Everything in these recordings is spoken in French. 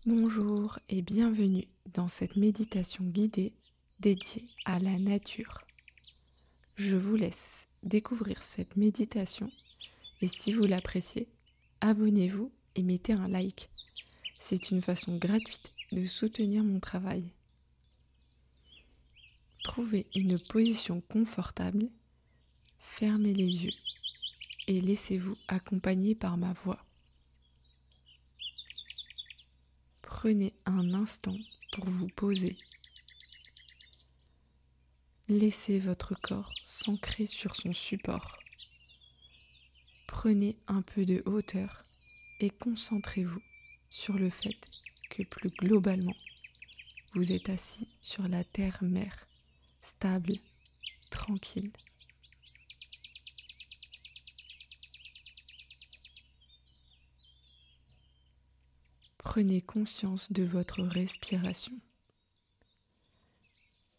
Bonjour et bienvenue dans cette méditation guidée dédiée à la nature. Je vous laisse découvrir cette méditation et si vous l'appréciez, abonnez-vous et mettez un like. C'est une façon gratuite de soutenir mon travail. Trouvez une position confortable, fermez les yeux et laissez-vous accompagner par ma voix. Prenez un instant pour vous poser. Laissez votre corps s'ancrer sur son support. Prenez un peu de hauteur et concentrez-vous sur le fait que plus globalement, vous êtes assis sur la terre-mère, stable, tranquille. Prenez conscience de votre respiration.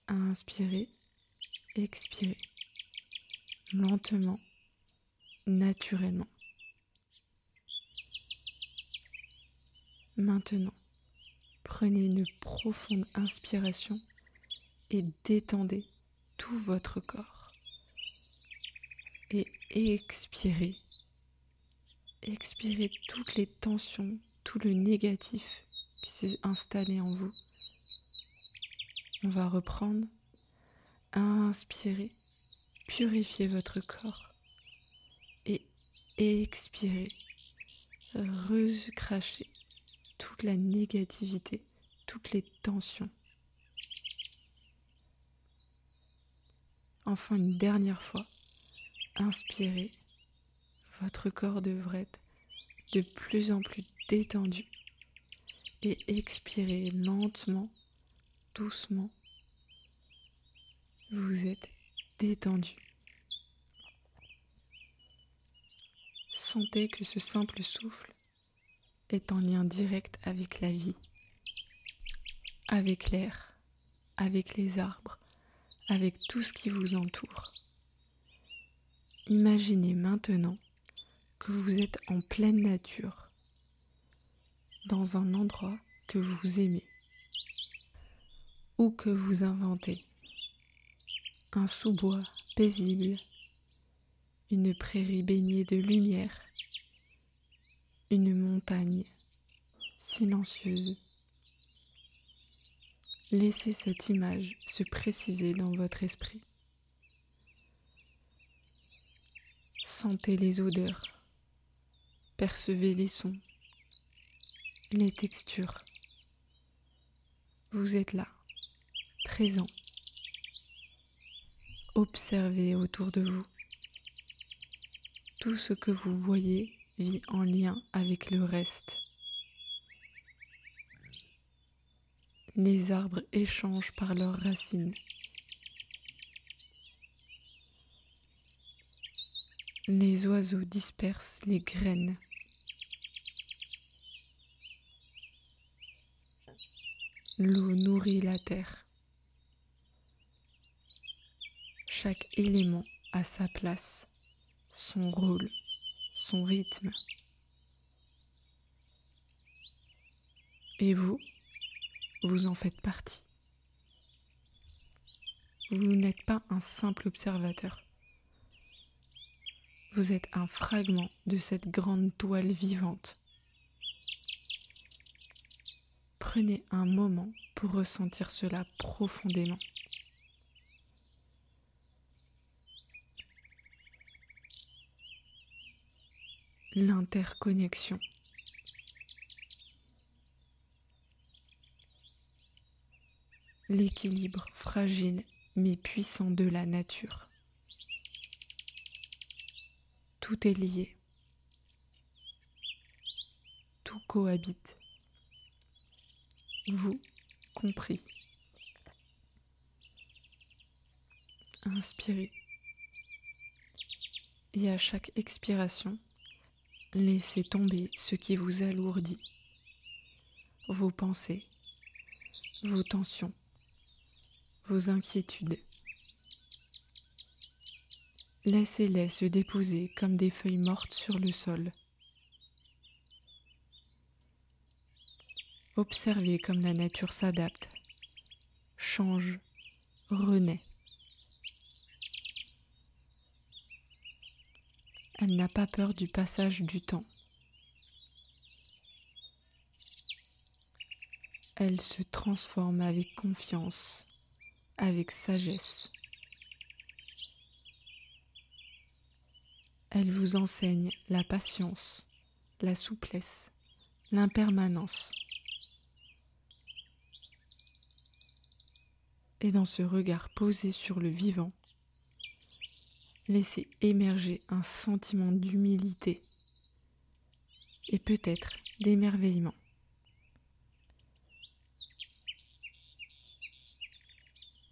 Inspirez, expirez, lentement, naturellement. Maintenant, prenez une profonde inspiration et détendez tout votre corps. Et expirez. Expirez toutes les tensions, tout le négatif qui s'est installé en vous. On va reprendre. Inspirez, purifiez votre corps. Et expirez, recrachez toute la négativité, toutes les tensions. Enfin, une dernière fois, inspirez. Votre corps devrait être de plus en plus détendu. Et expirez lentement, doucement. Vous êtes détendu. Sentez que ce simple souffle est en lien direct avec la vie, avec l'air, avec les arbres, avec tout ce qui vous entoure. Imaginez maintenant que vous êtes en pleine nature, dans un endroit que vous aimez ou que vous inventez. Un sous-bois paisible, une prairie baignée de lumière, une montagne silencieuse. Laissez cette image se préciser dans votre esprit. Sentez les odeurs, percevez les sons, les textures. Vous êtes là, présent. Observez autour de vous. Tout ce que vous voyez vit en lien avec le reste. Les arbres échangent par leurs racines. Les oiseaux dispersent les graines. L'eau nourrit la terre. Chaque élément a sa place, son rôle, son rythme. Et vous en faites partie. Vous n'êtes pas un simple observateur. Vous êtes un fragment de cette grande toile vivante. Prenez un moment pour ressentir cela profondément. L'interconnexion. L'équilibre fragile mais puissant de la nature. Tout est lié. Tout cohabite. Vous compris. Inspirez. Et à chaque expiration, laissez tomber ce qui vous alourdit. Vos pensées, vos tensions, vos inquiétudes. Laissez-les se déposer comme des feuilles mortes sur le sol. Observez comme la nature s'adapte, change, renaît. Elle n'a pas peur du passage du temps. Elle se transforme avec confiance, avec sagesse. Elle vous enseigne la patience, la souplesse, l'impermanence. Et dans ce regard posé sur le vivant, laissez émerger un sentiment d'humilité et peut-être d'émerveillement.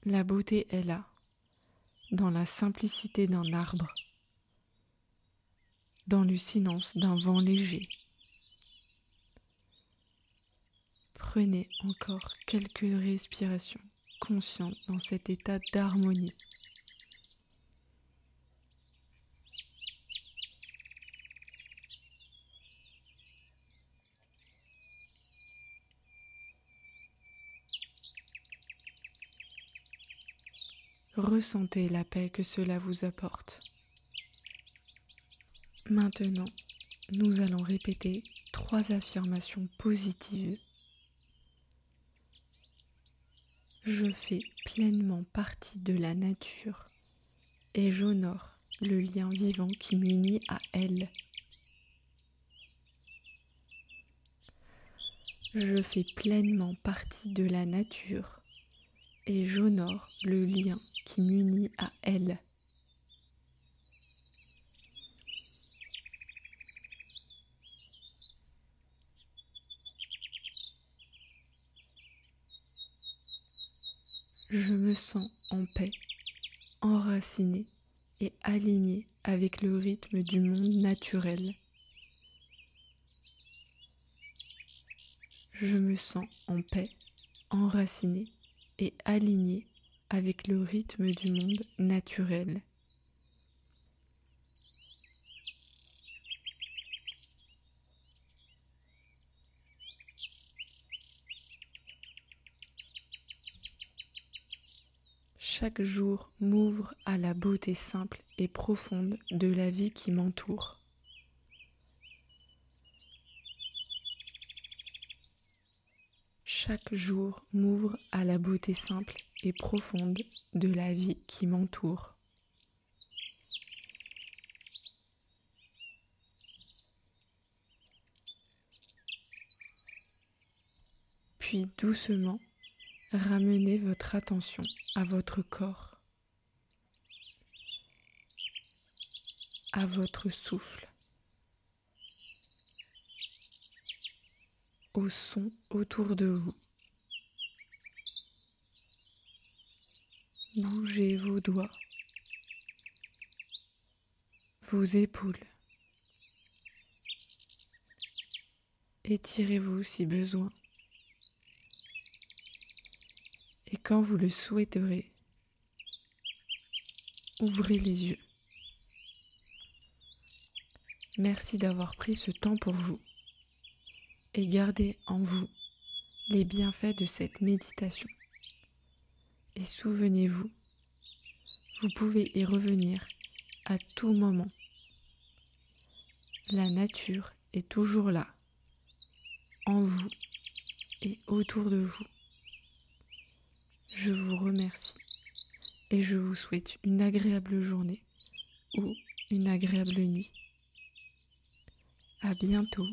La beauté est là, dans la simplicité d'un arbre, dans le silence d'un vent léger. Prenez encore quelques respirations conscientes dans cet état d'harmonie. Ressentez la paix que cela vous apporte. Maintenant, nous allons répéter 3 affirmations positives. Je fais pleinement partie de la nature et j'honore le lien vivant qui m'unit à elle. Je fais pleinement partie de la nature et j'honore le lien qui m'unit à elle. Je me sens en paix, enracinée et alignée avec le rythme du monde naturel. Je me sens en paix, enracinée et alignée avec le rythme du monde naturel. Chaque jour m'ouvre à la beauté simple et profonde de la vie qui m'entoure. Chaque jour m'ouvre à la beauté simple et profonde de la vie qui m'entoure. Puis doucement, ramenez votre attention à votre corps, à votre souffle, au son autour de vous. Bougez vos doigts, vos épaules. Étirez-vous si besoin. Et quand vous le souhaiterez, ouvrez les yeux. Merci d'avoir pris ce temps pour vous et gardez en vous les bienfaits de cette méditation. Et souvenez-vous, vous pouvez y revenir à tout moment. La nature est toujours là, en vous et autour de vous. Je vous remercie et je vous souhaite une agréable journée ou une agréable nuit. À bientôt.